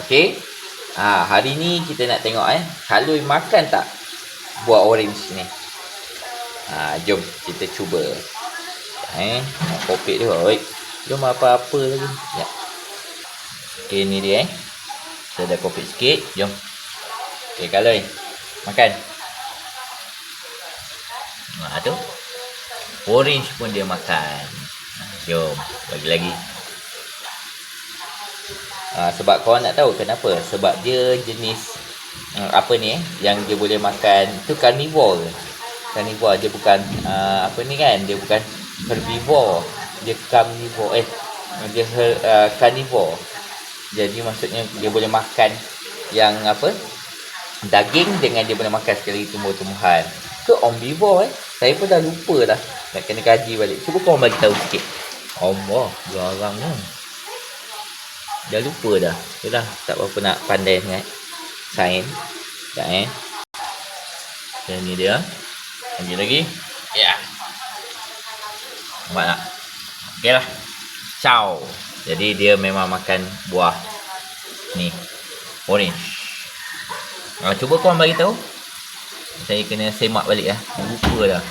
Okey. Hari ni kita nak tengok Khalui makan tak buah orange ni. Jom kita cuba. Kopek dia. Oi. Jom apa-apa lagi. Ya. Okey, ni dia Kita dah kopek sikit. Jom. Okey, Khalui. Makan. Tu. Orange pun dia makan. Jom, bagi lagi. Sebab korang nak tahu kenapa? Sebab dia jenis apa ni yang dia boleh makan tu carnivore. Carnivore dia bukan apa ni kan? Dia bukan herbivore. Dia carnivore. Dia carnivore. Jadi maksudnya dia boleh makan yang apa? Daging dengan dia boleh makan sekali tumbuh-tumbuhan. Tu omnivore Saya pun dah lupa dah. Nak kena kaji balik. Cuba korang bagi tahu sikit. Allah, garangnya. Dah lupa dah. Yalah, tak berapa nak pandai sangat. Sains. Sekejap Dan ni dia. Lagi. Ya. Nampak tak? Okey lah. Ciao. Jadi dia memang makan buah ni. Orange. Cuba korang bagi tahu. Saya kena semak balik Lupa dah.